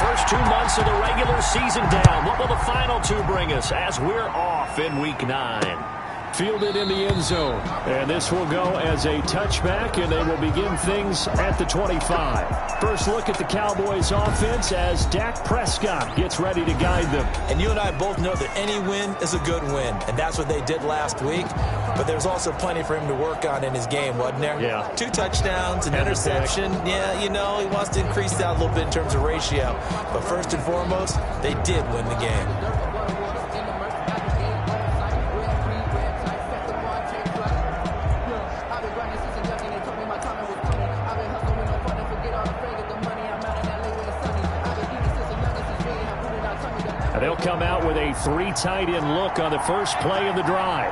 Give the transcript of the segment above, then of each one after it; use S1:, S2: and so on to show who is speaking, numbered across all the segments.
S1: first 2 months of the regular season down. What will the final two bring us as we're off in Week 9?
S2: Fielded in the end zone. And this will go as a touchback, and they will begin things at the 25. First look at the Cowboys offense as Dak Prescott gets ready to guide them.
S3: And you and I both know that any win is a good win, and that's what they did last week. But there's also plenty for him to work on in his game, wasn't there?
S2: Yeah.
S3: 2 touchdowns, an interception. Yeah, you know, he wants to increase that a little bit in terms of ratio. But first and foremost, they did win the game.
S2: They'll come out with a 3 tight end look on the first play of the drive.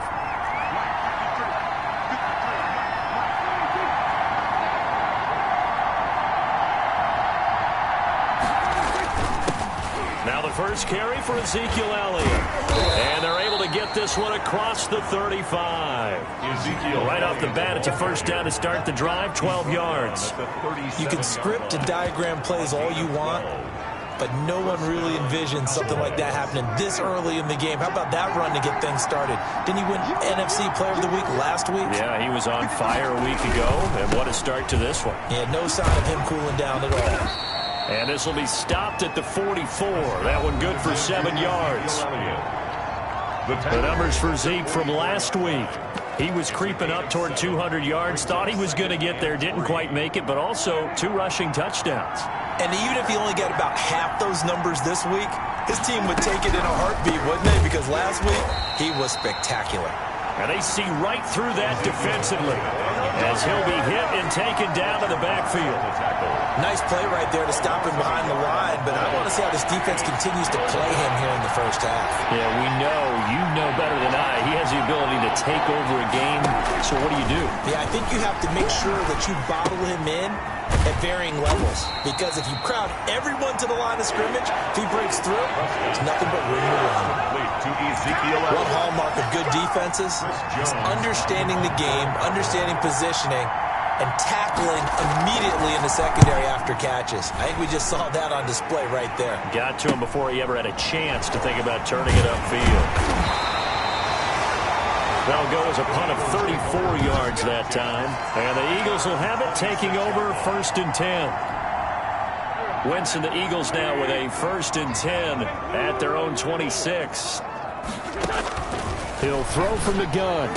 S1: Now the first carry for Ezekiel Elliott. And they're able to get this one across the 35. Right off the bat, it's a first down to start the drive, 12 yards.
S3: You can script and diagram plays all you want, but no one really envisions something like that happening this early in the game. How about that run to get things started? Didn't he win NFC Player of the Week last week?
S1: Yeah, he was on fire a week ago, and what a start to this one.
S3: Yeah, no sign of him cooling down at all.
S1: And this will be stopped at the 44. That one good for 7 yards. The numbers for Zeke from last week. He was creeping up toward 200 yards, thought he was going to get there, didn't quite make it, but also 2 rushing touchdowns.
S3: And even if he only got about half those numbers this week, his team would take it in a heartbeat, wouldn't they? Because last week, he was spectacular.
S1: And they see right through that defensively as he'll be hit and taken down to the backfield.
S3: Nice play right there to stop him behind the line, but I want to see how this defense continues to play him here in the first half.
S1: Yeah, we know, you know better than I, he has the ability to take over a game. So what do?
S3: Yeah, I think you have to make sure that you bottle him in at varying levels, because if you crowd everyone to the line of scrimmage, if he breaks through, there's nothing but room to run. One hallmark of good defenses is understanding the game, understanding positioning, and tackling immediately in the secondary after catches. I think we just saw that on display right there.
S1: Got to him before he ever had a chance to think about turning it upfield. That'll go as a punt of 34 yards that time. And the Eagles will have it, taking over 1st and 10. Wentz and the Eagles now with a 1st and 10 at their own 26.
S2: He'll throw from the gun.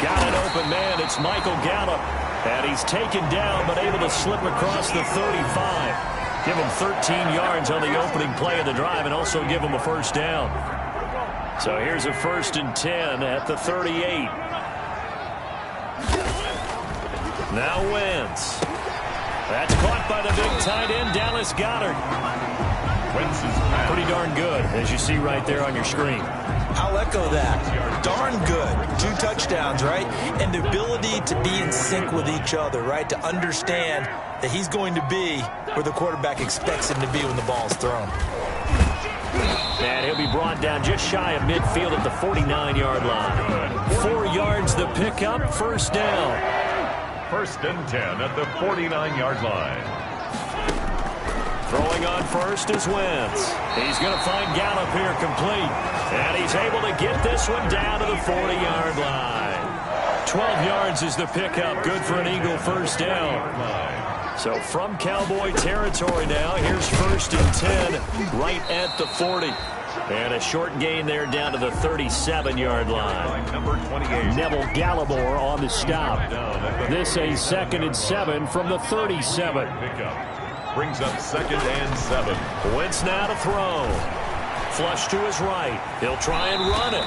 S1: Got an open man. It's Michael Gallup. And he's taken down but able to slip across the 35. Give him 13 yards on the opening play of the drive and also give him a first down. So here's a 1st and 10 at the 38. Now Wentz. That's caught by the big tight end, Dallas Goedert. Pretty darn good, as you see right there on your screen.
S3: I'll echo that. Darn good. 2 touchdowns, right? And the ability to be in sync with each other, right? To understand that he's going to be where the quarterback expects him to be when the ball's thrown.
S1: And he'll be brought down just shy of midfield at the 49-yard line. 4 yards the pickup, 1st down.
S4: 1st and 10 at the 49-yard line.
S1: Throwing on first is Wentz. He's going to find Gallup here complete. And he's able to get this one down to the 40-yard line. 12 yards is the pickup. Good for an Eagle first down. So from Cowboy territory now, here's 1st and 10 right at the 40. And a short gain there down to the 37-yard line.
S4: Number 28.
S2: Neville Gallimore on the stop. This a 2nd and 7 from the 37.
S4: Pickup brings up 2nd and 7.
S1: Wentz now to throw. Flush to his right. He'll try and run it.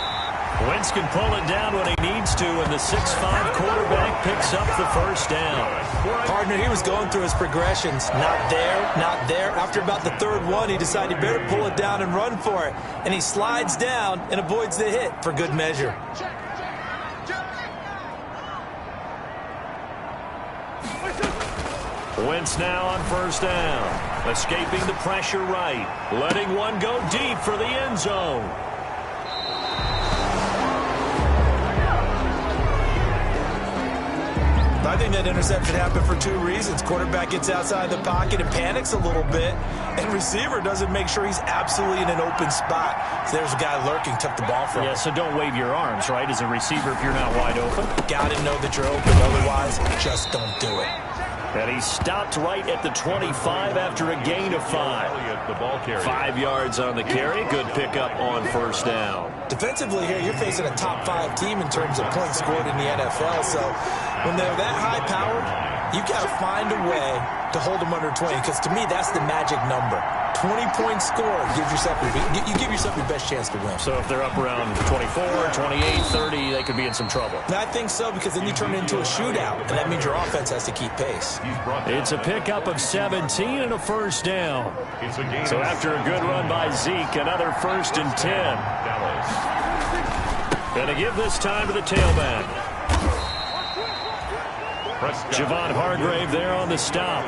S1: Wentz can pull it down when he needs to, and the 6'5" quarterback picks up the first down.
S3: Partner, he was going through his progressions. Not there, not there. After about the 3rd one, he decided he better pull it down and run for it. And he slides down and avoids the hit for good measure.
S1: Wentz now on 1st down. Escaping the pressure right. Letting one go deep for the end zone.
S3: I think that interception happened for two reasons. Quarterback gets outside the pocket and panics a little bit, and receiver doesn't make sure he's absolutely in an open spot. So there's a guy lurking, took the ball from him.
S2: Yeah, so don't wave your arms, right, as a receiver if you're not wide open.
S3: Got to know that you're open. Otherwise, just don't do it.
S2: And he stopped right at the 25 after a gain of 5. 5 yards on the carry. Good pickup on first down.
S3: Defensively here, you're facing a top 5 team in terms of points scored in the NFL. So when they're that high-powered, you've got to find a way to hold them under 20. Because to me, that's the magic number. 20 points scored. You give yourself your best chance to win.
S2: So if they're up around 24, 28, 30, they could be in some trouble.
S3: I think so, because then you turn it into a shootout, and that means your offense has to keep pace.
S2: It's a pickup of 17 and a first down. So after a good run by Zeke, another 1st and 10. Going to give this time to the tailback. Javon Hargrave there on the stop.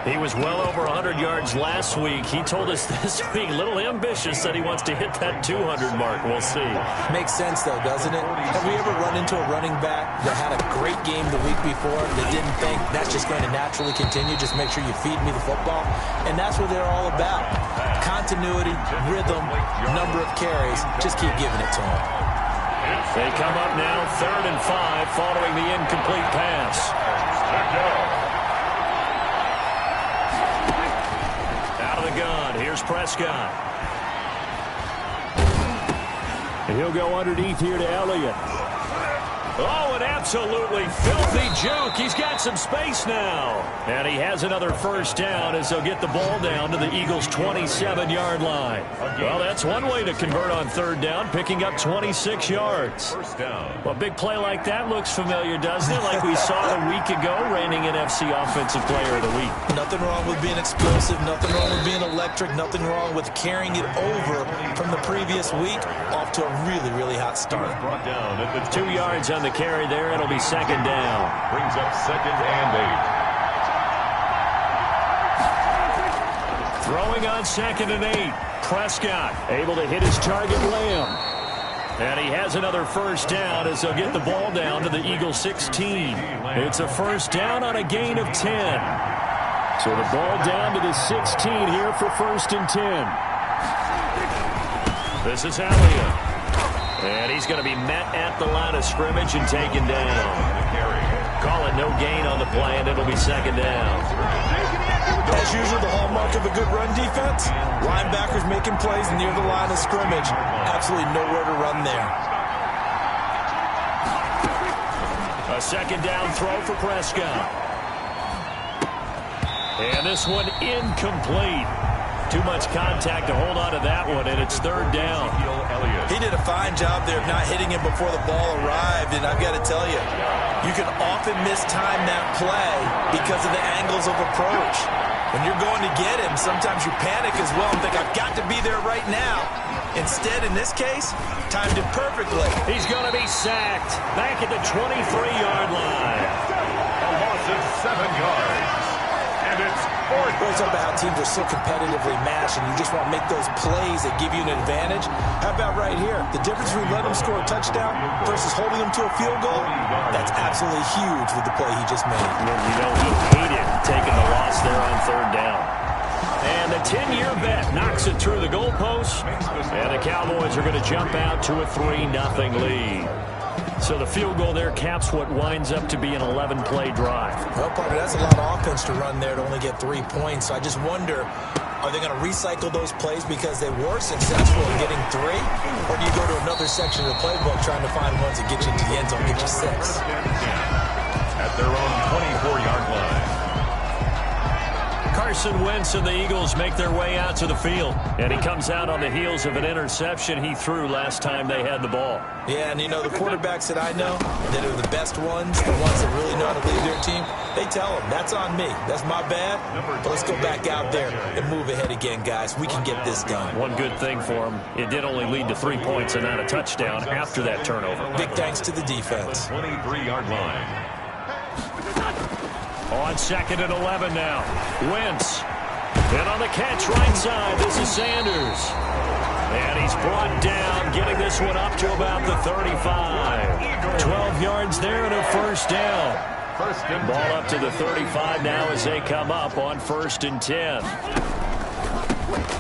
S2: He was well over 100 yards last week. He told us this week, a little ambitious, that he wants to hit that 200 mark. We'll see.
S3: Makes sense, though, doesn't it? Have we ever run into a running back that had a great game the week before that didn't think that's just going to naturally continue? Just make sure you feed me the football. And that's what they're all about. Continuity, rhythm, number of carries. Just keep giving it to them.
S2: They come up now, 3rd and 5, following the incomplete pass. Gun. Here's Prescott. And he'll go underneath here to Elliott. Oh, an absolutely filthy juke. He's got some space now. And he has another first down as they'll get the ball down to the Eagles' 27-yard line. Well, that's one way to convert on 3rd down, picking up 26 yards. Well, a big play like that looks familiar, doesn't it? Like we saw a week ago, reigning NFC Offensive Player of the Week.
S3: Nothing wrong with being explosive. Nothing wrong with being electric. Nothing wrong with carrying it over from the previous week off to a really, really hot start.
S2: 2 yards on the carry there. It'll be 2nd down.
S4: Brings up 2nd and 8.
S2: Throwing on 2nd and 8. Prescott able to hit his target, Lamb. And he has another first down as they'll get the ball down to the Eagles' 16. It's a first down on a gain of 10. So the ball down to the 16 here for 1st and 10. This is Elliott. And he's going to be met at the line of scrimmage and taken down. Call it no gain on the play, and it'll be 2nd down.
S3: As usual, the hallmark of a good run defense, linebackers making plays near the line of scrimmage. Absolutely nowhere to run there.
S2: A 2nd down throw for Prescott. And this one incomplete. Too much contact to hold on to that one, and it's 3rd down.
S3: He did a fine job there of not hitting him before the ball arrived, and I've got to tell you, you can often mistime that play because of the angles of approach. When you're going to get him, sometimes you panic as well and think, I've got to be there right now. Instead, in this case, timed it perfectly.
S2: He's going to be sacked back at the 23-yard line.
S4: A loss of 7 yards. And it's 4th.
S3: We're talking about how teams are so competitively matched and you just want to make those plays that give you an advantage. How about right here? The difference between letting them score a touchdown versus holding them to a field goal, that's absolutely huge with the play he just made.
S2: You know, he hated taking the loss there on 3rd down. And the 10-year bet knocks it through the goalpost. And the Cowboys are going to jump out to a 3-0 lead. So the field goal there caps what winds up to be an 11-play drive.
S3: Well, partner, that's a lot of offense to run there to only get 3 points. So I just wonder, are they going to recycle those plays because they were successful in getting 3? Or do you go to another section of the playbook trying to find ones that get you into the end zone, get you 6?
S4: At their own 24-yard line.
S2: Carson Wentz and the Eagles make their way out to the field. And he comes out on the heels of an interception he threw last time they had the ball.
S3: Yeah, and you know, the quarterbacks that I know that are the best ones, the ones that really know how to lead their team, they tell them, that's on me. That's my bad. But let's go back out there and move ahead again, guys. We can get this done.
S2: One good thing for him, it did only lead to 3 points and not a touchdown after that turnover.
S3: Big thanks to the defense.
S4: 23-yard line.
S2: On 2nd and 11 now. Wentz. And on the catch right side, this is Sanders. And he's brought down, getting this one up to about the 35. 12 yards there and a first down.
S4: First and
S1: Ball
S4: 10.
S1: up to the 35 now as they come up on 1st and 10.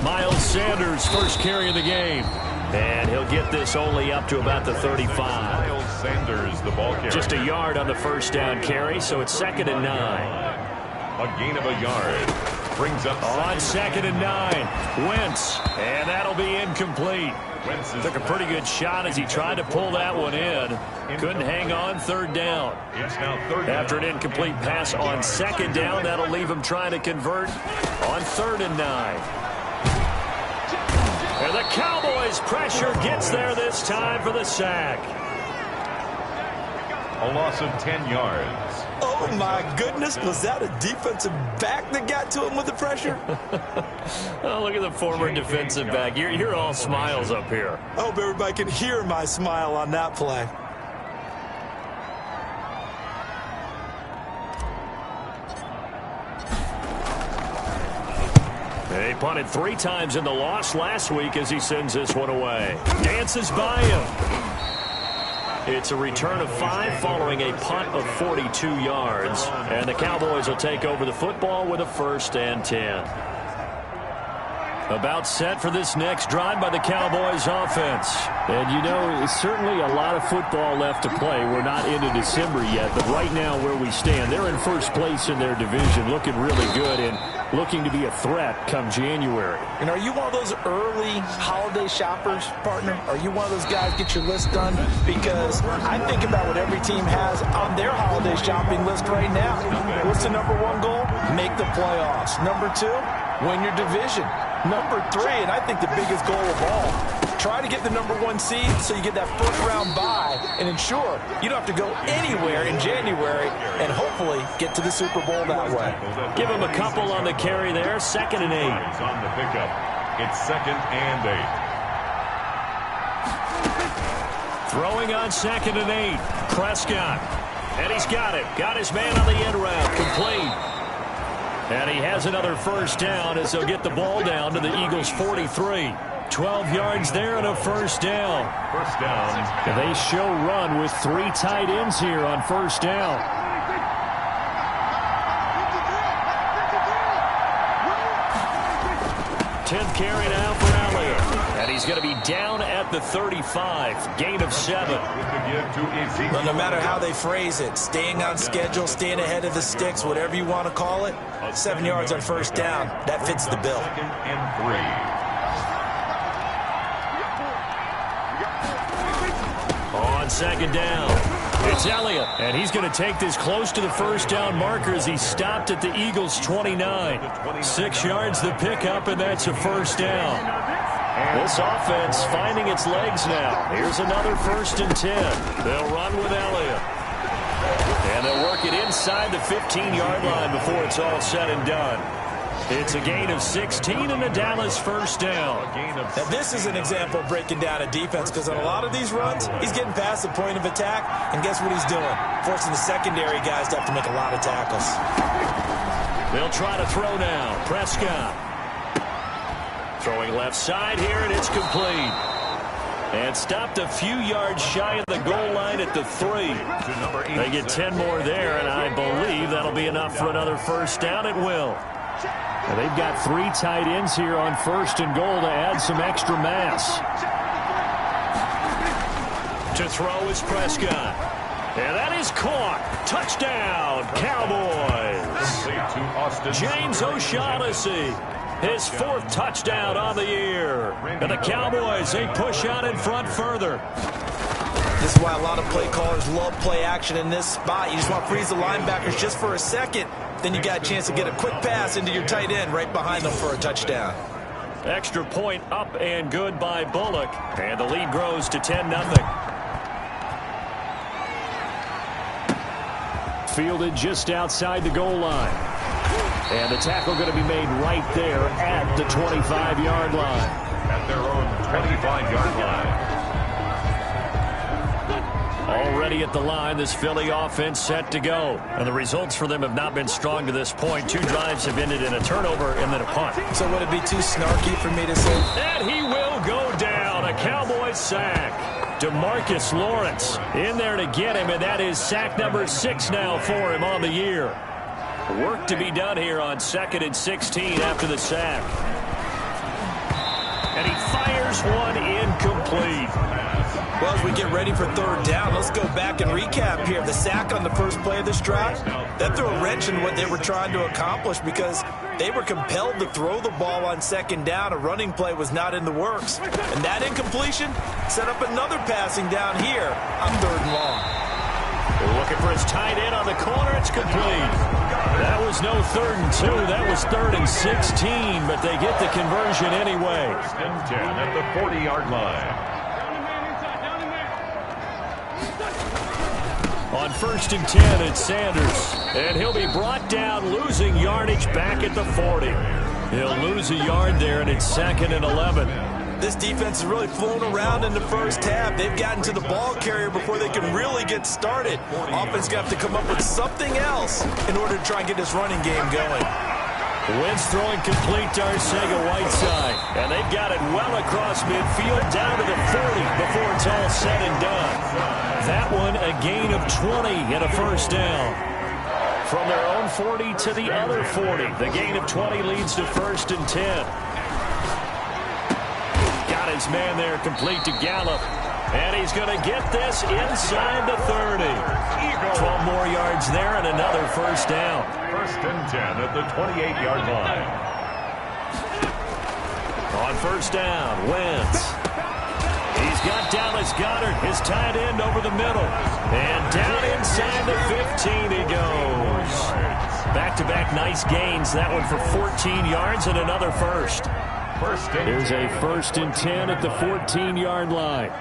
S1: Miles Sanders, first carry of the game. And he'll get this only up to about the 35.
S4: Miles Sanders, the ball carrier.
S1: Just a yard on the first down carry, so it's 2nd and 9.
S4: A gain of a yard. Brings up
S1: On 2nd and 9. Wentz, and that'll be incomplete. Took a pretty good shot as he tried to pull that one in. Couldn't hang on 3rd down.
S4: It's now 3rd down.
S1: After an incomplete pass on 2nd down, that'll leave him trying to convert on 3rd and 9. And the Cowboys' pressure gets there this time for the sack.
S4: A loss of 10 yards.
S3: Oh, my goodness. Was that a defensive back that got to him with the pressure?
S1: Oh, look at the former defensive back. You're all smiles up here.
S3: I hope everybody can hear my smile on that play.
S1: They punted 3 times in the loss last week as he sends this one away. Dances by him. It's a return of 5 following a punt of 42 yards. And the Cowboys will take over the football with a 1st and 10. About set for this next drive by the Cowboys offense.
S2: And, you know, it's certainly a lot of football left to play. We're not into December yet, but right now where we stand, they're in first place in their division, looking really good and looking to be a threat come January.
S3: And are you one of those early holiday shoppers, partner? Are you one of those guys get your list done? Because I think about what every team has on their holiday shopping list right now. What's the number 1 goal? Make the playoffs. Number 2, win your division. Number 3, and I think the biggest goal of all, try to get the number 1 seed so you get that first-round bye and ensure you don't have to go anywhere in January and hopefully get to the Super Bowl that way.
S1: Give him a couple on the carry there. 2nd and 8.
S4: On the pickup. It's 2nd and 8.
S1: Throwing on 2nd and 8. Prescott. And he's got it. Got his man on the end route. Complete. And he has another first down as they'll get the ball down to the Eagles' 43. 12 yards there and a first down.
S4: First down.
S2: And they show run with 3 tight ends here on first down.
S1: 10th carry now for Elliott. And he's going to be down at the 35. Gain of 7.
S3: Well, no matter how they phrase it, staying on schedule, staying ahead of the sticks, whatever you want to call it, 7 yards on first down, that fits the bill.
S4: 2nd and
S1: 3. On 2nd down. It's Elliott, and he's going to take this close to the first down marker as he stopped at the Eagles' 29. 6 yards the pickup, and that's a first down. This offense finding its legs now. Here's another 1st and 10. They'll run with Elliott. And they'll work it inside the 15-yard line before it's all said and done. It's a gain of 16 and a Dallas first down.
S3: Now, this is an example of breaking down a defense because on a lot of these runs, he's getting past the point of attack, and guess what he's doing? Forcing the secondary guys to have to make a lot of tackles.
S1: They'll try to throw now. Prescott. Throwing left side here, and it's complete. And stopped a few yards shy of the goal line at the 3. They get 10 more there, and I believe that'll be enough for another first down. It will.
S2: And they've got 3 tight ends here on 1st and goal to add some extra mass.
S1: To throw is Prescott. And that is caught. Touchdown, Cowboys. James O'Shaughnessy. His 4th touchdown on the year. And the Cowboys, they push out in front further.
S3: This is why a lot of play callers love play action in this spot. You just want to freeze the linebackers just for a second. Then you got a chance to get a quick pass into your tight end right behind them for a touchdown.
S1: Extra point up and good by Bullock. And the lead grows to 10-0.
S2: Fielded just outside the goal line. And the tackle going to be made right there at the 25-yard line.
S4: At their own 25-yard line.
S1: Already at the line, this Philly offense set to go. And the results for them have not been strong to this point. 2 drives have ended in a turnover and then a punt.
S3: So would it be too snarky for me to say?
S1: And he will go down. A Cowboys sack.
S2: DeMarcus Lawrence in there to get him, and that is sack number 6 now for him on the year. Work to be done here on 2nd and 16 after the sack. And he fires one incomplete.
S3: Well, as we get ready for 3rd down, let's go back and recap here. The sack on the first play of this drive, that threw a wrench in what they were trying to accomplish because they were compelled to throw the ball on 2nd down. A running play was not in the works. And that incompletion set up another passing down here on 3rd and long.
S2: Looking for his tight end on the corner. It's complete. That was no 3rd and 2. That was 3rd and 16, but they get the conversion anyway.
S4: 1st and 10 at the 40-yard line.
S2: On 1st and 10, it's Sanders. And he'll be brought down, losing yardage back at the 40. He'll lose a yard there, and it's 2nd and 11.
S3: This defense has really flown around in the first half. They've gotten to the ball carrier before they can really get started. Offense going to have to come up with something else in order to try and get this running game going.
S2: Wentz throwing complete to Arcega-Whiteside. And they've got it well across midfield down to the 40 before it's all said and done. That one a gain of 20 and a 1st down. From their own 40 to the other 40. The gain of 20 leads to 1st and 10. Got his man there complete to Gallup. And he's going to get this inside the 30. 12 more yards there and another 1st down.
S4: 1st and 10 at the 28-yard line.
S2: On 1st down, Wentz. He's got Dallas Goedert, his tight end, over the middle. And down inside the 15 he goes. Back-to-back nice gains. That one for 14 yards and another 1st. Here's a 1st and 10 at the 14-yard line.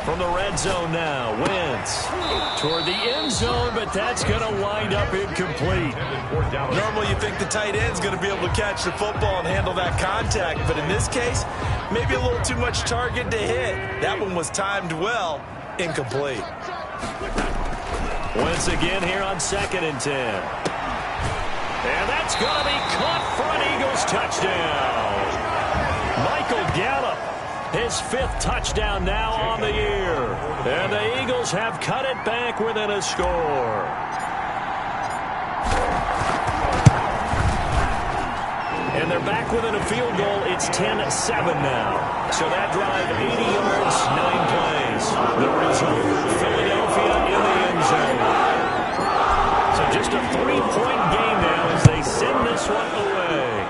S2: From the red zone now, Wentz toward the end zone, but that's going to wind up incomplete.
S3: Normally you think the tight end's going to be able to catch the football and handle that contact, but in this case, maybe a little too much target to hit. That one was timed well, incomplete.
S2: Once again here on 2nd and 10. And that's going to be caught for an Eagles touchdown. Michael Gallup, his 5th touchdown now on the year. And the Eagles have cut it back within a score. And they're back within a field goal. It's 10-7 now. So that drive, 80 yards, 9 plays. The result, Philadelphia in the end zone. So just a 3-point game now as they send this one away.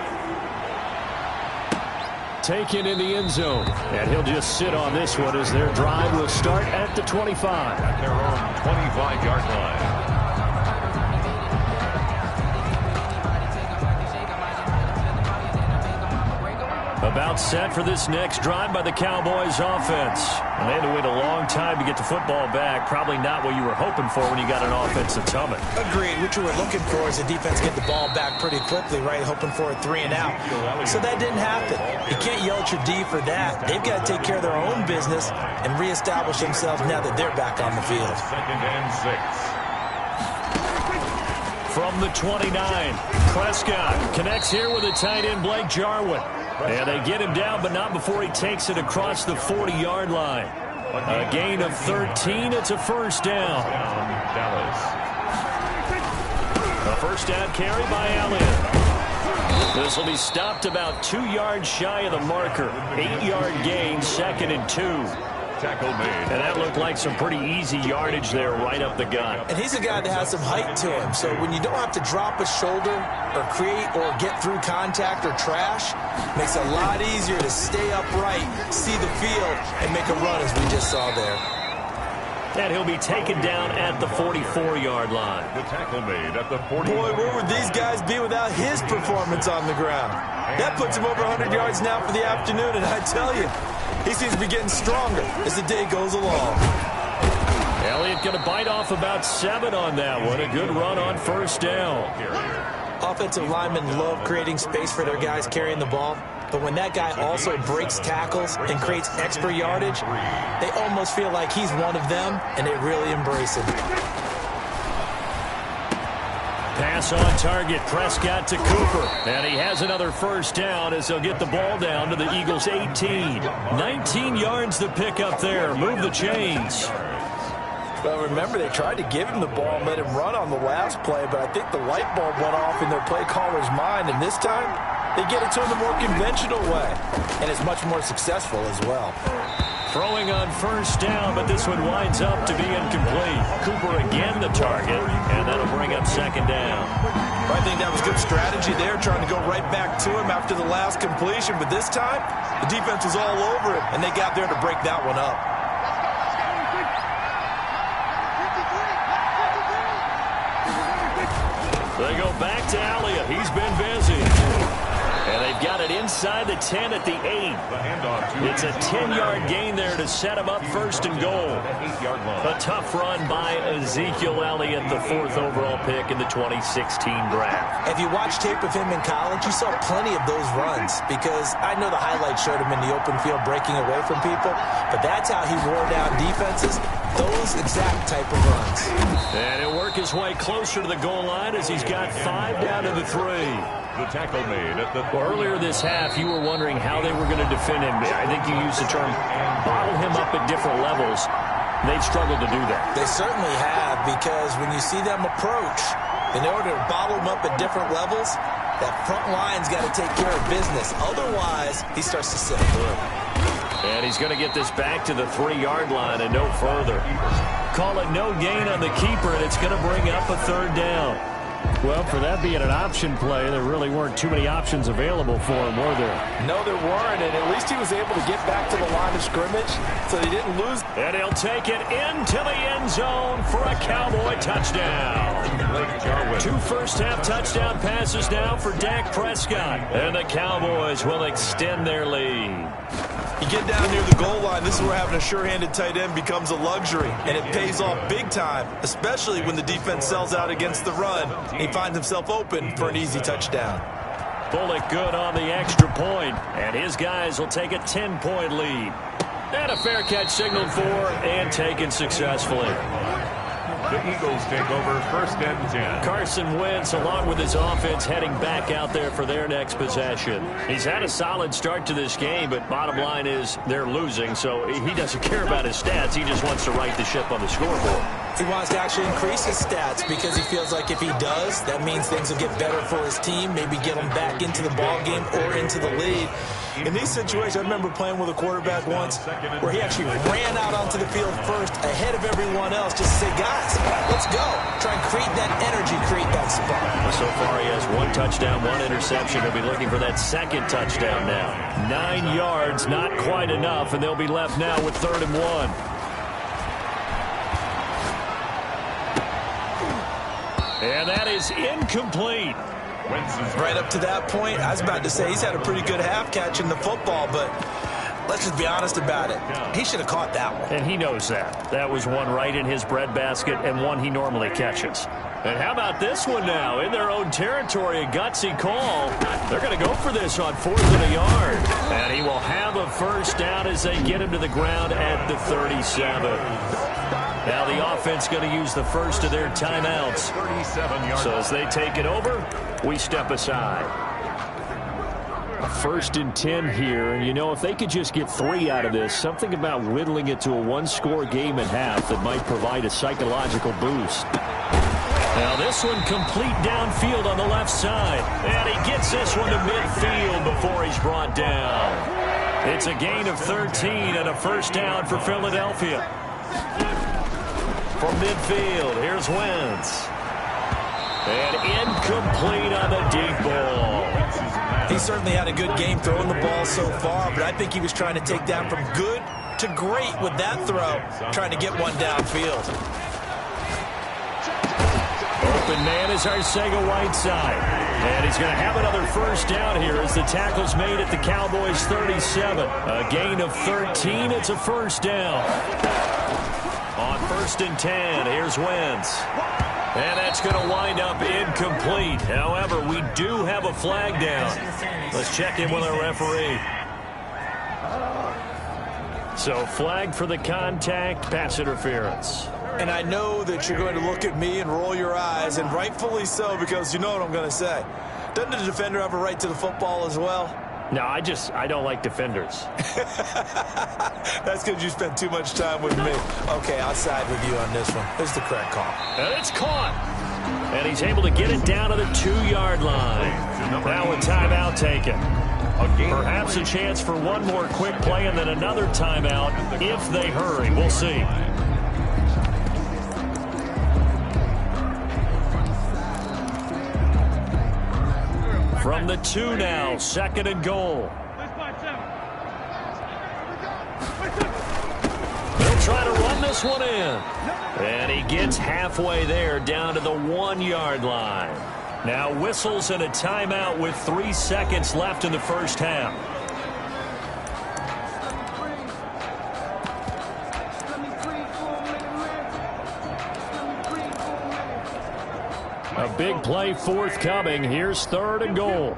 S2: Taken in the end zone. And he'll just sit on this one as their drive will start at the 25.
S4: At their own 25-yard line.
S2: About set for this next drive by the Cowboys offense. And they had to wait a long time to get the football back. Probably not what you were hoping for when you got an offense that's humming.
S3: Agreed. What you were looking for is the defense get the ball back pretty quickly, right? Hoping for a 3 and out. So that didn't happen. You can't yell at your D for that. They've got to take care of their own business and reestablish themselves now that they're back on the field.
S4: 2nd and 6.
S2: From the 29, Prescott connects here with the tight end Blake Jarwin. And they get him down, but not before he takes it across the 40-yard line. A gain of 13. It's a 1st down. A 1st down carry by Elliott. This will be stopped about 2 yards shy of the marker. 8-yard gain, 2nd and 2.
S4: Tackle made.
S2: And that looked like some pretty easy yardage there right up the gut.
S3: And he's a guy that has some height to him. So when you don't have to drop a shoulder or create or get through contact or trash, makes it a lot easier to stay upright, see the field, and make a run as we just saw there.
S2: And he'll be taken down at the 44-yard line.
S4: The tackle made at the 40.
S3: Boy, where would these guys be without his performance on the ground? That puts him over 100 yards now for the afternoon, and I tell you, he seems to be getting stronger as the day goes along.
S2: Elliott going to bite off about 7 on that one. A good run on 1st down.
S3: Offensive linemen love creating space for their guys carrying the ball. But when that guy also breaks tackles and creates extra yardage, they almost feel like he's one of them, and they really embrace him.
S1: Pass on target. Prescott to Cooper. And he has another first down as they'll get the ball down to the Eagles' 18. 19 yards to pick up there. Move the chains.
S3: Well, remember, they tried to give him the ball and let him run on the last play, but I think the light bulb went off in their play caller's mind, and this time they get it to him the more conventional way, and it's much more successful as well.
S1: Throwing on first down, but this one winds up to be incomplete. Cooper again the target, and that'll bring up second down.
S3: I think that was good strategy there, trying to go right back to him after the last completion, but this time the defense was all over him, and they got there to break that one up.
S1: They go back to Elliott. He's been busy. And they've got it inside the 10 at the 8. It's a 10-yard gain there to set him up first and goal. A tough run by Ezekiel Elliott, the 4th overall pick in the 2016 draft.
S3: If you watch tape of him in college, you saw plenty of those runs, because I know the highlights showed him in the open field breaking away from people, but that's how he wore down defenses, those exact type of runs.
S1: And he'll work his way closer to the goal line as he's got 5 down to the 3.
S4: The tackle made at the...
S1: Well, earlier this half, you were wondering how they were going to defend him. I think you used the term bottle him up at different levels. They've struggled to do that.
S3: They certainly have, because when you see them approach, in order to bottle him up at different levels, that front line's got to take care of business. Otherwise, he starts to slip through.
S1: And he's going to get this back to the 3-yard line and no further. Call it no gain on the keeper, and it's going to bring up a 3rd down.
S2: Well, for that being an option play, there really weren't too many options available for him, were there?
S3: No, there weren't, and at least he was able to get back to the line of scrimmage, so he didn't lose.
S1: And he'll take it into the end zone for a Cowboy touchdown. 2 first-half touchdown passes now for Dak Prescott, and the Cowboys will extend their lead.
S3: You get down near the goal line, this is where having a sure-handed tight end becomes a luxury, and it pays off big time, especially when the defense sells out against the run. He finds himself open for an easy touchdown.
S1: Bullock good on the extra point, and his guys will take a 10-point lead. And a fair catch signaled for and taken successfully.
S4: The Eagles take over 1st and 10.
S1: Carson Wentz, along with his offense, heading back out there for their next possession. He's had a solid start to this game, but bottom line is they're losing, so he doesn't care about his stats. He just wants to right the ship on the scoreboard.
S3: He wants to actually increase his stats because he feels like if he does, that means things will get better for his team, maybe get him back into the ball game or into the lead. In these situations, I remember playing with a quarterback once where he actually ran out onto the field first ahead of everyone else just to say, guys, let's go. Try and create that energy, create that spark.
S1: So far, he has 1 touchdown, 1 interception. He'll be looking for that 2nd touchdown now. 9 yards, not quite enough, and they'll be left now with 3rd and 1. And that is incomplete.
S3: Right up to that point, I was about to say he's had a pretty good half catching the football, but let's just be honest about it. He should have caught that one.
S2: And he knows that. That was one right in his breadbasket and one he normally catches.
S1: And how about this one now? In their own territory, a gutsy call. They're going to go for this on 4th and a yard. And he will have a first down as they get him to the ground at the 37. Now the offense going to use the first of their timeouts. So as they take it over, we step aside.
S2: 1st and 10 here, and you know, if they could just get 3 out of this, something about whittling it to a 1-score game at half that might provide a psychological boost.
S1: Now this one complete downfield on the left side, and he gets this one to midfield before he's brought down. It's a gain of 13 and a first down for Philadelphia. From midfield, here's Wentz. And incomplete on the deep ball.
S3: He certainly had a good game throwing the ball so far, but I think he was trying to take that from good to great with that throw, trying to get one downfield.
S1: Open man is Arcega-Whiteside. And he's going to have another first down here as the tackle's made at the Cowboys' 37. A gain of 13, it's a first down. On 1st and 10, here's Wentz. And that's going to wind up incomplete. However, we do have a flag down. Let's check in with our referee. So flag for the contact, pass interference.
S3: And I know that you're going to look at me and roll your eyes, and rightfully so, because you know what I'm going to say. Doesn't the defender have a right to the football as well?
S2: No, I don't like defenders.
S3: That's because you spent too much time with me. Okay, I'll side with you on this one. This is the correct call.
S2: And it's caught. And he's able to get it down to the 2-yard line. Now a timeout taken. Perhaps a chance for one more quick play and then another timeout if they hurry. We'll see. From the 2 now, 2nd and goal. They'll try to run this one in. And he gets halfway there down to the 1-yard line. Now whistles and a timeout with 3 seconds left in the first half. A big play forthcoming. Here's 3rd and goal.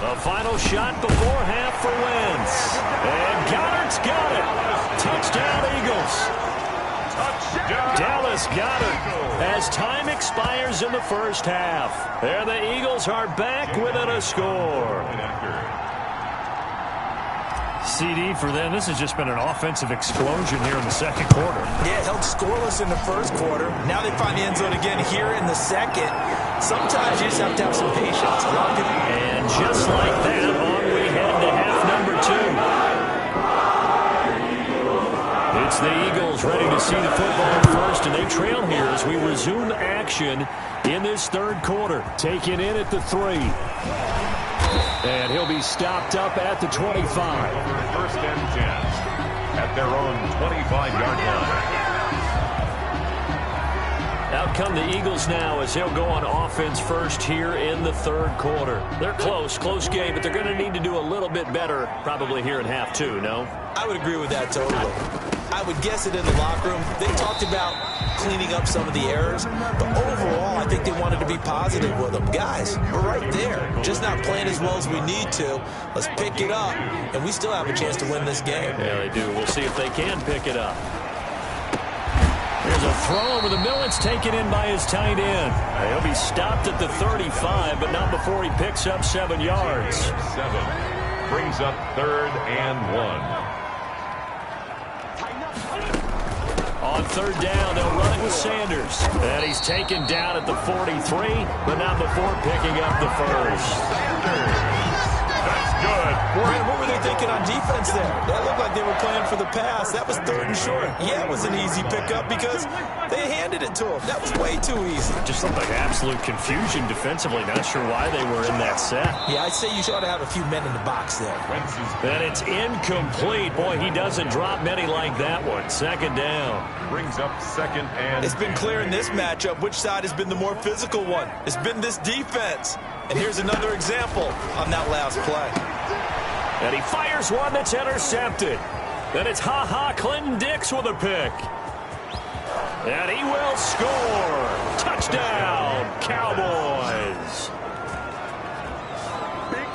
S2: A final shot before half for Wentz. And Goddard's got it. Touchdown, Eagles. Dallas Goedert as time expires in the first half. And the Eagles are back within a score. CD for them. This has just been an offensive explosion here in the second quarter.
S3: Yeah, held scoreless in the first quarter. Now they find the end zone again here in the second. Sometimes you just have to have some patience.
S2: And just like that, on we head to half number 2. It's the Eagles ready to see the football first, and they trail here as we resume action in this third quarter. Taken in at the 3. And he'll be stopped up at the 25.
S4: First and 10 at their own 25-yard line.
S2: Out come the Eagles now as they'll go on offense first here in the third quarter. They're close game, but they're going to need to do a little bit better probably here in half 2, no?
S3: I would agree with that totally. I would guess it in the locker room. They talked about cleaning up some of the errors, but overall, I think they wanted to be positive with them. Guys, we're right there. Just not playing as well as we need to. Let's pick it up, and we still have a chance to win this game.
S2: Yeah, they do. We'll see if they can pick it up. Here's a throw over the middle. It's taken in by his tight end. He'll be stopped at the 35, but not before he picks up 7 yards.
S4: 7 brings up 3rd and 1.
S2: On 3rd down, they'll run it with Sanders. And he's taken down at the 43, but not before picking up the first.
S4: That's good.
S3: Brian, what were they thinking on defense there? That looked like they were playing for the pass. That was 3rd and short. Yeah, it was an easy pickup because they handed it to him. That was way too easy.
S2: Just looked like absolute confusion defensively. Not sure why they were in that set.
S3: Yeah, I'd say you ought to have a few men in the box there.
S2: And it's incomplete. Boy, he doesn't drop many like that one. 2nd down.
S4: Brings up 2nd and
S3: It's been clear in this matchup which side has been the more physical one. It's been this defense. And here's another example on that last play.
S2: And he fires one that's intercepted. Then it's Clinton Dix with a pick. And he will score. Touchdown, Cowboys.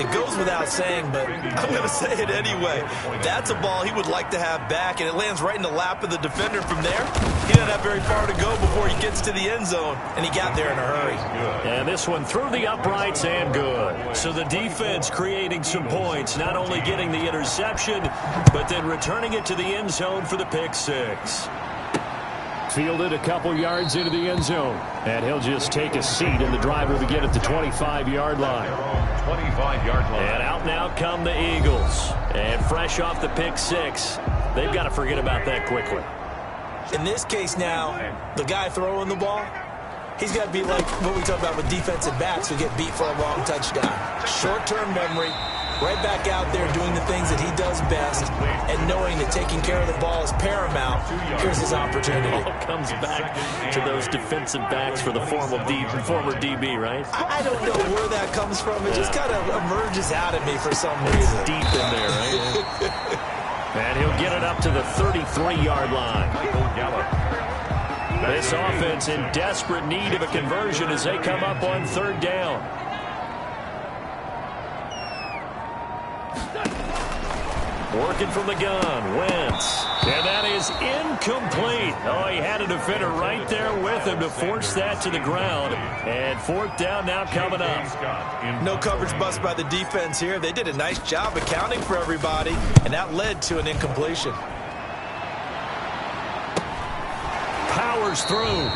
S3: It goes without saying, but I'm going to say it anyway. That's a ball he would like to have back, and it lands right in the lap of the defender from there. He doesn't have very far to go before he gets to the end zone, and he got there in a hurry.
S2: And this one through the uprights and good. So the defense creating some points, not only getting the interception, but then returning it to the end zone for the pick 6. Fielded a couple yards into the end zone. And he'll just take a seat, and the drive will begin at the 25-yard line.
S4: 25-yard line.
S2: And out now come the Eagles. And fresh off the pick 6, they've got to forget about that quickly.
S3: In this case now, the guy throwing the ball, he's got to be like what we talk about with defensive backs who get beat for a long touchdown. Short-term memory, right back out there doing the things that he does best, and knowing that taking care of the ball is paramount. Here's his opportunity.
S2: It all comes back to those defensive backs for the former DB, right?
S3: I don't know where that comes from. It just kind of emerges out of me for some reason.
S2: Deep in there, right? And he'll get it up to the 33-yard line. This offense in desperate need of a conversion as they come up on 3rd down.
S1: Working from the gun, Wentz. And that is incomplete. Oh, he had a defender right there with him to force that to the ground. And fourth down now coming up.
S3: No coverage bust by the defense here. They did a nice job accounting for everybody, and that led to an incompletion.
S1: Powers through.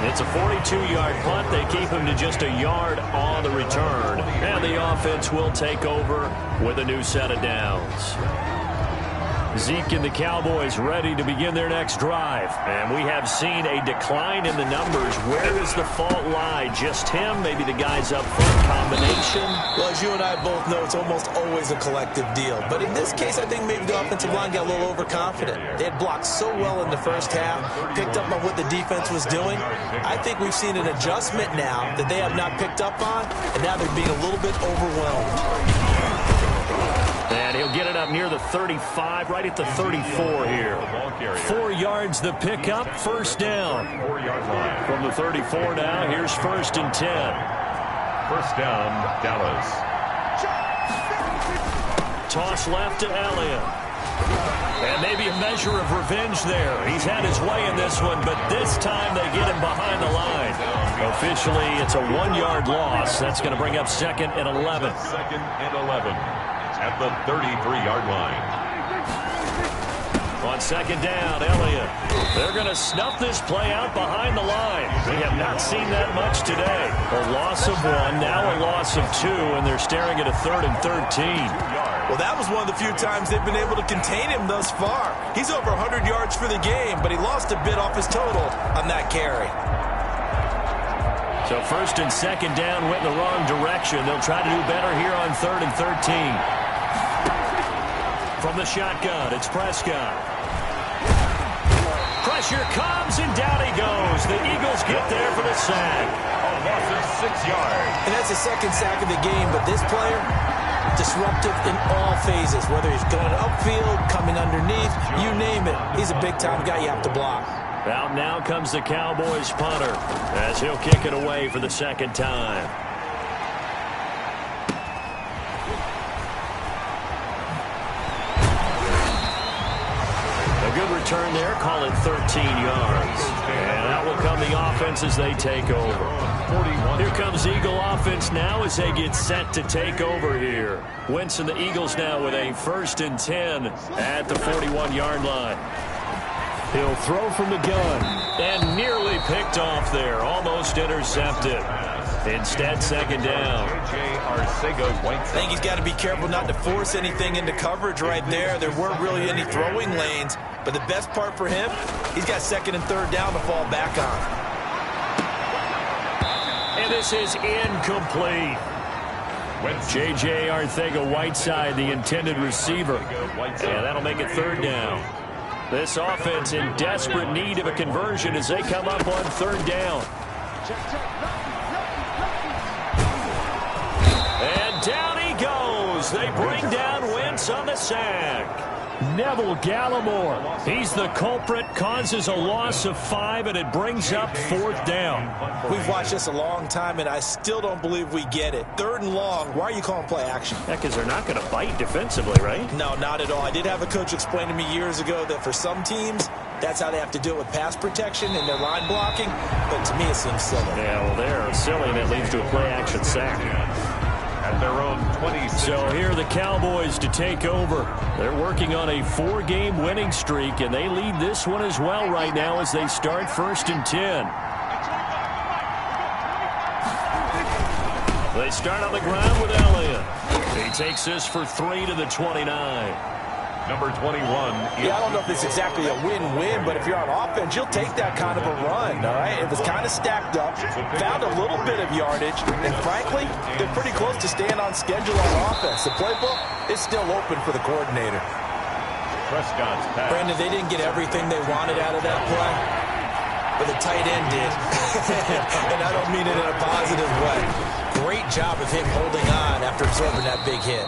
S1: It's a 42-yard punt. They keep him to just a yard on the return. And the offense will take over with a new set of downs. Zeke and the Cowboys ready to begin their next drive. And we have seen a decline in the numbers. Where does the fault lie? Just him? Maybe the guys up front? Combination?
S3: Well, as you and I both know, it's almost always a collective deal. But in this case, I think maybe the offensive line got a little overconfident. They had blocked so well in the first half, picked up on what the defense was doing. I think we've seen an adjustment now that they have not picked up on, and now they're being a little bit overwhelmed.
S1: And he'll get it up near the 35, right at the 34 here. 4 yards the pickup, first down. From the 34 now, here's 1st and 10.
S4: First down, Dallas.
S1: Toss left to Elliott. And maybe a measure of revenge there. He's had his way in this one, but this time they get him behind the line. Officially, it's a 1-yard loss. That's going to bring up 2nd and 11.
S4: 2nd and 11. At the 33-yard line.
S1: On 2nd down, Elliott. They're going to snuff this play out behind the line. We have not seen that much today. A loss of 1, now a loss of 2, and they're staring at a 3rd and 13.
S3: Well, that was one of the few times they've been able to contain him thus far. He's over 100 yards for the game, but he lost a bit off his total on that carry.
S1: So 1st and 2nd down went in the wrong direction. They'll try to do better here on 3rd and 13. From the shotgun, it's Prescott. Pressure comes, and down he goes. The Eagles get there for the sack.
S4: A loss of 6 yards.
S3: And that's the 2nd sack of the game, but this player, disruptive in all phases, whether he's going upfield, coming underneath, you name it. He's a big-time guy you have to block.
S1: Out now comes the Cowboys punter as he'll kick it away for the 2nd time. Good return there, call it 13 yards. And out will come the offense as they take over. Here comes Eagle offense now as they get set to take over here. Wentz and the Eagles now with a 1st and 10 at the 41-yard line. He'll throw from the gun. And nearly picked off there, almost intercepted. Instead, 2nd down.
S3: I think he's got to be careful not to force anything into coverage right there. There weren't really any throwing lanes. But the best part for him, he's got 2nd and 3rd down to fall back on.
S1: And this is incomplete. J.J. Arcega-Whiteside, the intended receiver. And that'll make it 3rd down. This offense in desperate need of a conversion as they come up on 3rd down. And down he goes. They bring down Wentz on the sack. Neville Gallimore, he's the culprit, causes a loss of 5, and it brings up 4th down.
S3: We've watched this a long time, and I still don't believe we get it. 3rd and long, why are you calling play action?
S1: Yeah, because they're not going to bite defensively, right?
S3: No, not at all. I did have a coach explain to me years ago that for some teams, that's how they have to do it with pass protection and their line blocking, but to me it seems silly.
S1: Yeah, well, they're silly, and that leads to a play action sack.
S4: At their own 26.
S1: So here are the Cowboys to take over. They're working on a 4-game winning streak, and they lead this one as well right now as they start 1st and 10. They start on the ground with Elliott. He takes this for 3 to the 29.
S4: Number 21.
S3: Yeah, I don't know if it's exactly a win-win, but if you're on offense, you'll take that kind of a run, all right? It was kind of stacked up, found a little bit of yardage, and frankly, they're pretty close to staying on schedule on offense. The playbook is still open for the coordinator.
S4: Prescott's pass.
S3: Brandon, they didn't get everything they wanted out of that play, but the tight end did. And I don't mean it in a positive way. Great job of him holding on after absorbing that big hit.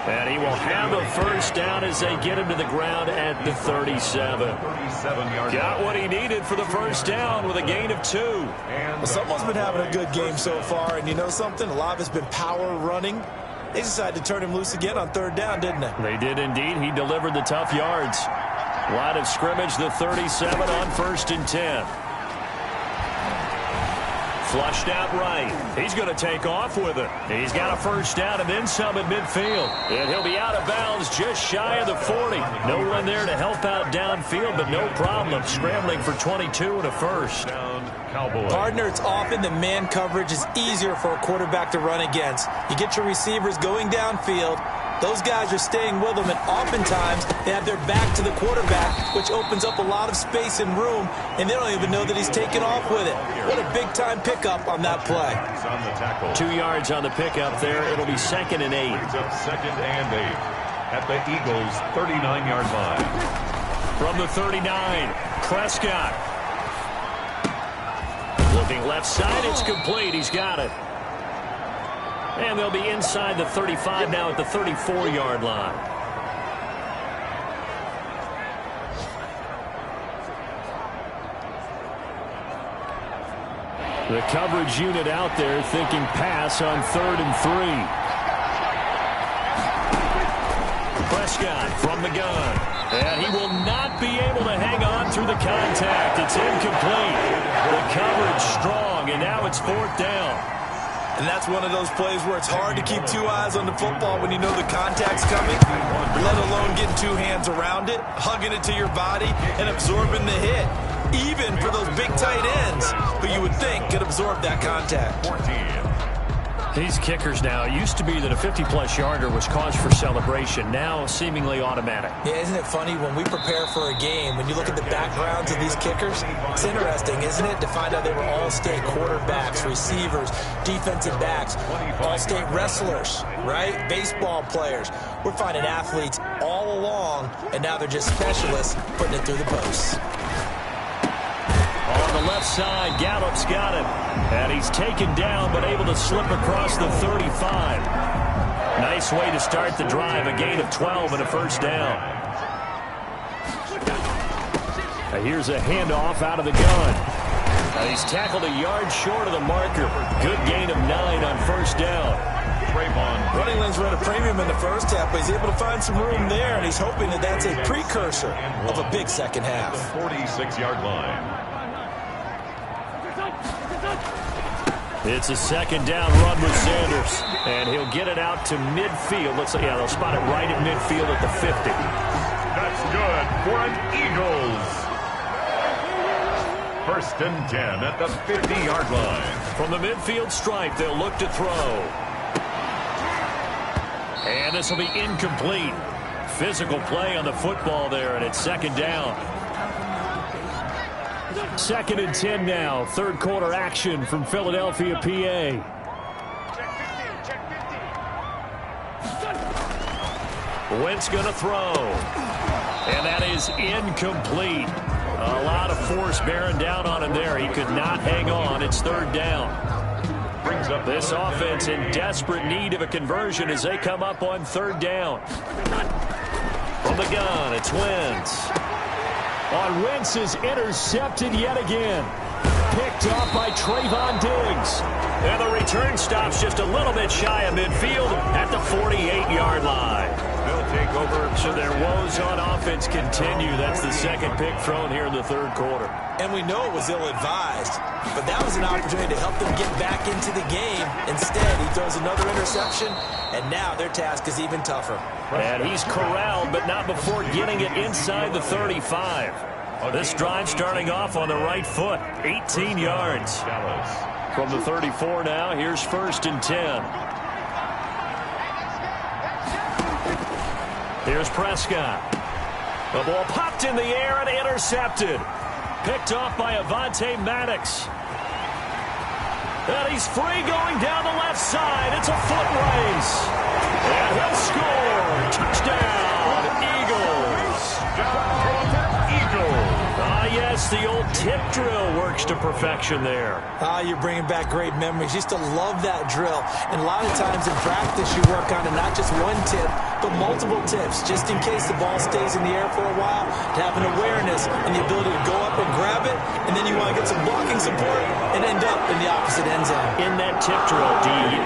S1: And he will have a 1st down as they get him to the ground at the 37. Got what he needed for the 1st down with a gain of 2.
S3: Well, someone's been having a good game so far, and you know something? A lot of it's been power running. They decided to turn him loose again on third down, didn't they?
S2: They did indeed. He delivered the tough yards. Line of scrimmage, the 37 on 1st and 10. Flushed out right. He's going to take off with it. He's got a first down and then some at midfield. And he'll be out of bounds just shy of the 40. No one there to help out downfield, but no problem scrambling for 22 and a first.
S3: Partner, it's often the man coverage is easier for a quarterback to run against. You get your receivers going downfield. Those guys are staying with them, and oftentimes they have their back to the quarterback, which opens up a lot of space and room, and they don't even know that he's taken off with it. What a big-time pickup on that play.
S2: 2 yards on the pickup there. It'll be 2nd and 8.
S4: Brings up 2nd and 8 at the Eagles' 39-yard line.
S2: From the 39, Prescott. Looking left side, it's complete. He's got it. And they'll be inside the 35 now at the 34-yard line. The coverage unit out there thinking pass on 3rd and 3. Prescott from the gun. And he will not be able to hang on through the contact. It's incomplete. The coverage strong, and now it's 4th down.
S3: And that's one of those plays where it's hard to keep 2 eyes on the football when you know the contact's coming, let alone getting 2 hands around it, hugging it to your body, and absorbing the hit. Even for those big tight ends who you would think could absorb that contact.
S4: 14.
S2: These kickers now, it used to be that a 50-plus yarder was cause for celebration. Now seemingly automatic.
S3: Yeah, isn't it funny when we prepare for a game, when you look at the backgrounds of these kickers, it's interesting, isn't it, to find out they were all-state quarterbacks, receivers, defensive backs, all-state wrestlers, right? Baseball players. We're finding athletes all along, and now they're just specialists putting it through the posts.
S2: On the left side, Gallup's got him. And he's taken down, but able to slip across the 35. Nice way to start the drive. A gain of 12 and a first down. Now here's a handoff out of the gun. Now he's tackled a yard short of the marker. Good gain of 9 on first down.
S3: Running lanes were at a premium in the first half, but he's able to find some room there, and he's hoping that that's a precursor of a big second half.
S4: 46-yard line.
S2: It's a 2nd down run with Sanders, and he'll get it out to midfield. Looks like, yeah, they'll spot it right at midfield at the 50.
S4: That's good for an Eagles. 1st and 10 at the 50-yard line.
S2: From the midfield stripe, they'll look to throw. And this will be incomplete. Physical play on the football there, and it's 2nd down. 2nd and 10 now. 3rd quarter action from Philadelphia, PA. Wentz going to throw. And that is incomplete. A lot of force bearing down on him there. He could not hang on. It's 3rd down. Brings up this offense in desperate need of a conversion as they come up on 3rd down. From the gun, it's Wentz. On Wentz is intercepted yet again. Picked off by Trayvon Diggs. And the return stops just a little bit shy of midfield at the 48-yard line. They'll take over. So their woes on offense continue. That's the 2nd pick thrown here in the 3rd quarter.
S3: And we know it was ill-advised, but that was an opportunity to help them get back into the game. Instead, he throws another interception, and now their task is even tougher.
S2: And he's corralled, but not before getting it inside the 35. This drive starting off on the right foot, 18 yards. From the 34 now, here's 1st and 10. Here's Prescott. The ball popped in the air and intercepted. Picked off by Avonte Maddox. And he's free going down the left side. It's a foot race. And he'll score. Touchdown, Eagles. Yes, the old tip drill works to perfection there.
S3: You're bringing back great memories. Used to love that drill. And a lot of times in practice, you work on it, not just one tip, but multiple tips, just in case the ball stays in the air for a while, to have an awareness and the ability to go up and grab it, and then you want to get some blocking support and end up in the opposite end zone.
S2: In that tip drill,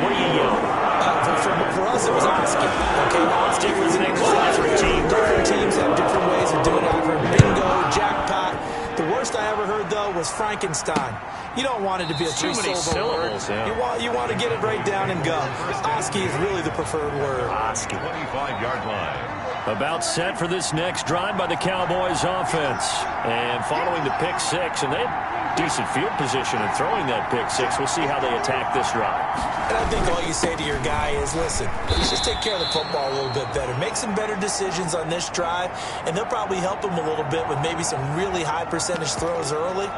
S2: what do you yell?
S3: For us, it was Oski. Okay, Oski was an interception. Different teams have different ways of doing it. I've heard bingo, jackpot. The worst I ever heard, though, was Frankenstein. You don't want it to be a three-syllable word. Yeah. You want to get it right down and go. Oski is really the preferred word.
S1: Oski.
S4: 25-yard line.
S2: About set for this next drive by the Cowboys offense. And following the pick six, and they had decent field position in throwing that pick six. We'll see how they attack this drive.
S3: And I think all you say to your guy is, listen, just take care of the football a little bit better. Make some better decisions on this drive, and they'll probably help him a little bit with maybe some really high percentage throws early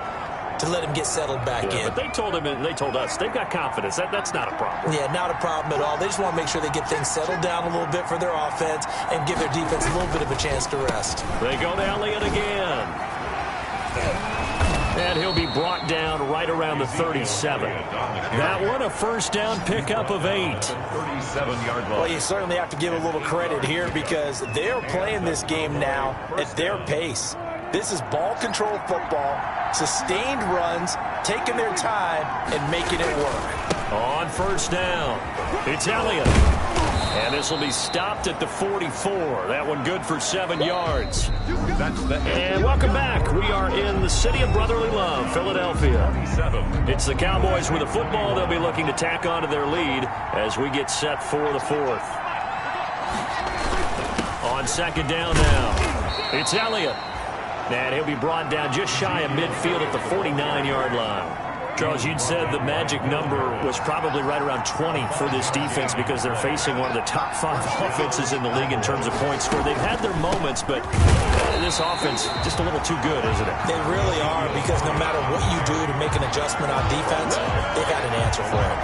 S3: to let him get settled back in.
S2: But they told him, and they told us, they've got confidence. That's not a problem.
S3: Yeah, not a problem at all. They just want to make sure they get things settled down a little bit for their offense and give their defense a little bit of a chance to rest.
S2: They go to Elliott again. And he'll be brought down right around the 37. That one, a first down pickup of 8.
S4: 37-yard line.
S3: Well, you certainly have to give a little credit here because they're playing this game now at their pace. This is ball control football, sustained runs, taking their time, and making it work.
S2: On first down, it's Elliott. And this will be stopped at the 44. That one good for 7 yards. And welcome back. We are in the city of brotherly love, Philadelphia. It's the Cowboys with a football. They'll be looking to tack on to their lead as we get set for the fourth. On second down now, it's Elliott. And he'll be brought down just shy of midfield at the 49-yard line. Charles, you'd said the magic number was probably right around 20 for this defense because they're facing one of the top 5 offenses in the league in terms of points scored. They've had their moments, but this offense just a little too good, isn't it?
S3: They really are because no matter what you do to make an adjustment on defense, they got an answer for it.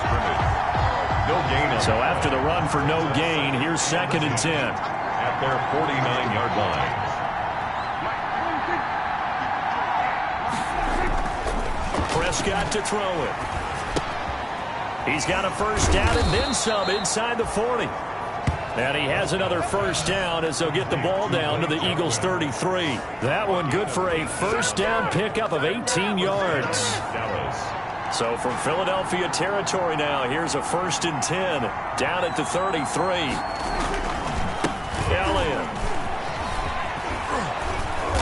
S4: No gain.
S2: So after the run for no gain, here's second and 10.
S4: At their 49-yard line.
S2: Prescott to throw it. He's got a first down and then some inside the 40. And he has another first down as they'll get the ball down to the Eagles' 33. That one good for a first down pickup of 18 yards. So from Philadelphia territory now, here's a 1st and 10 down at the 33. Elliott.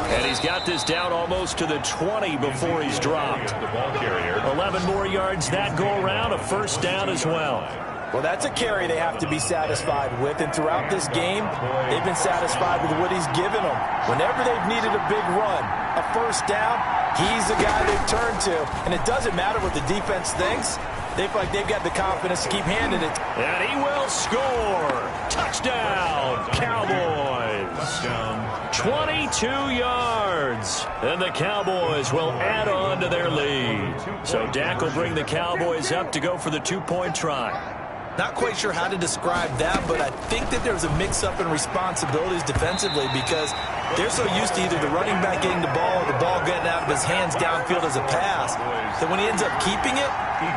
S2: And he's got this down almost to the 20 before he's dropped.
S4: The ball carrier.
S2: 11 more yards that go around, a first down as well.
S3: Well, that's a carry they have to be satisfied with, and throughout this game, they've been satisfied with what he's given them. Whenever they've needed a big run, a first down, he's the guy they've turned to, and it doesn't matter what the defense thinks. They feel like they've got the confidence to keep handing it.
S2: And he will score. Touchdown, Cowboys.
S4: Touchdown.
S2: 22 yards. And the Cowboys will add on to their lead. So Dak will bring the Cowboys up to go for the 2-point try.
S3: Not quite sure how to describe that, but I think that there's a mix-up in responsibilities defensively because they're so used to either the running back getting the ball or the ball getting out of his hands downfield as a pass that when he ends up keeping it,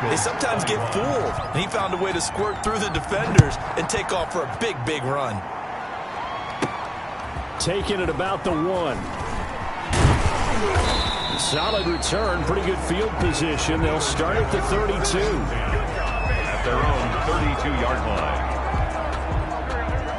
S3: they sometimes get fooled. And he found a way to squirt through the defenders and take off for a big, big run.
S2: Taking it about the 1. Solid return, pretty good field position. They'll start at the 32.
S4: Their own 32-yard line.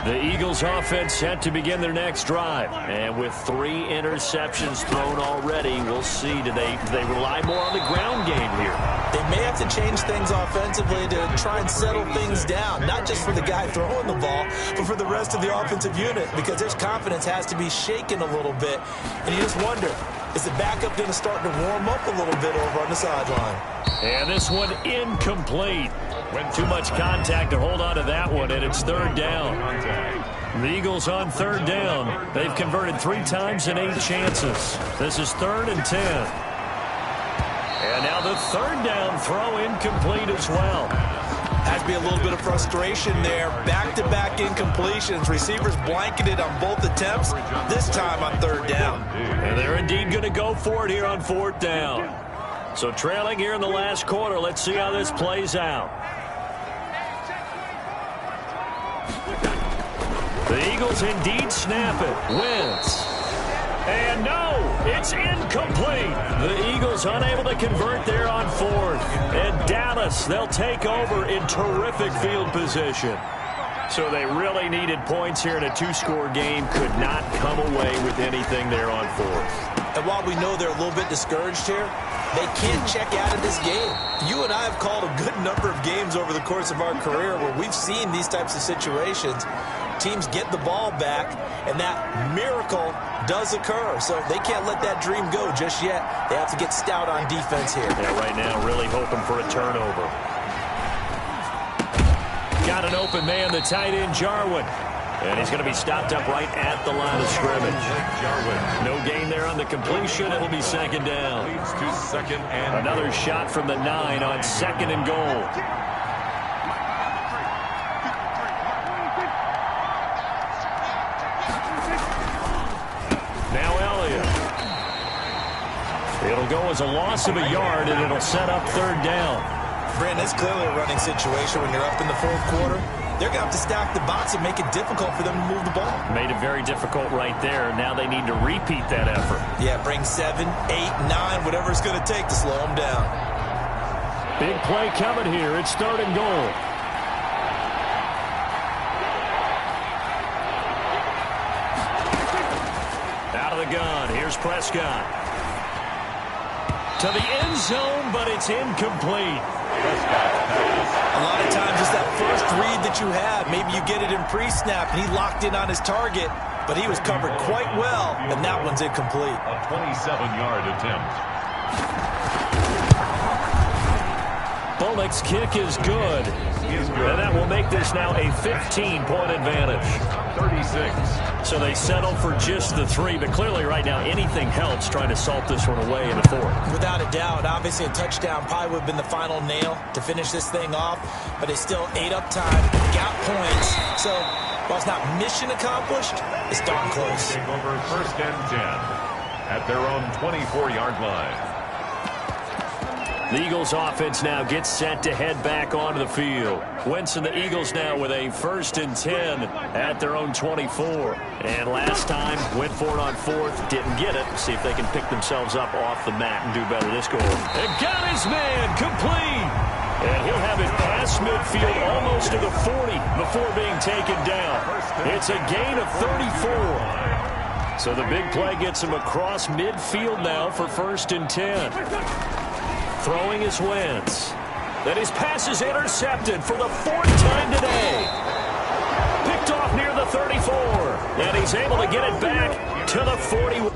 S2: The Eagles offense set to begin their next drive. And with 3 interceptions thrown already, we'll see. Do they rely more on the ground game here?
S3: They may have to change things offensively to try and settle things down, not just for the guy throwing the ball, but for the rest of the offensive unit, because their confidence has to be shaken a little bit. And you just wonder, is the backup going to start to warm up a little bit over on the sideline?
S2: And this one incomplete. Too much contact to hold on to that one, and it's 3rd down. The Eagles on 3rd down. They've converted 3 times in 8 chances. This is 3rd and 10. And now the 3rd down throw incomplete as well.
S3: Has to be a little bit of frustration there. Back-to-back incompletions. Receivers blanketed on both attempts, this time on 3rd down.
S2: And they're indeed going to go for it here on 4th down. So trailing here in the last quarter. Let's see how this plays out. The Eagles indeed snap it. Wentz.
S1: And no, it's incomplete. The Eagles unable to convert there on fourth. And Dallas, they'll take over in terrific field position. So they really needed points here in a two-score game. Could not come away with anything there on fourth.
S3: And while we know they're a little bit discouraged here, they can't check out of this game. You and I have called a good number of games over the course of our career where we've seen these types of situations. Teams get the ball back, and that miracle does occur. So they can't let that dream go just yet. They have to get stout on defense here.
S1: Yeah, right now really hoping for a turnover. Got an open man, the tight end, Jarwin. And he's going to be stopped up right at the line of scrimmage. No gain there on the completion. It'll be second down. Another shot from the 9 on second and goal. Now Elliott. It'll go as a loss of a yard, and it'll set up third down.
S3: Brandon, it's clearly a running situation when you're up in the fourth quarter. They're going to have to stack the box and make it difficult for them to move the ball.
S1: Made it very difficult right there. Now they need to repeat that effort.
S3: Yeah, bring 7, 8, 9, whatever it's going to take to slow them down.
S2: Big play coming here. It's third and goal.
S1: Out of the gun. Here's Prescott. To the end zone, but it's incomplete.
S3: A lot of times it's that first read that you have. Maybe you get it in pre-snap, and he locked in on his target, but he was covered quite well, and that one's incomplete.
S4: A 27-yard attempt.
S1: Bullock's kick is good. And that will make this now a 15-point advantage.
S4: 36.
S1: So they settle for just the 3, but clearly right now anything helps trying to salt this one away in the fourth.
S3: Without a doubt, obviously a touchdown probably would have been the final nail to finish this thing off, but it's still ate up time, got points. So while it's not mission accomplished, it's darn close.
S4: Take over first and 10 at their own 24-yard line.
S1: The Eagles offense now gets set to head back onto the field. Wentz and the Eagles now with a first and 10 at their own 24. And last time went for it on fourth, didn't get it. See if they can pick themselves up off the mat and do better this goal. And got his man complete. And he'll have it past midfield almost to the 40 before being taken down. It's a gain of 34. So the big play gets him across midfield now for first and 10. Throwing is Wentz. Then his pass is intercepted for the 4th time today. Picked off near the 34. And he's able to get it back to the 41.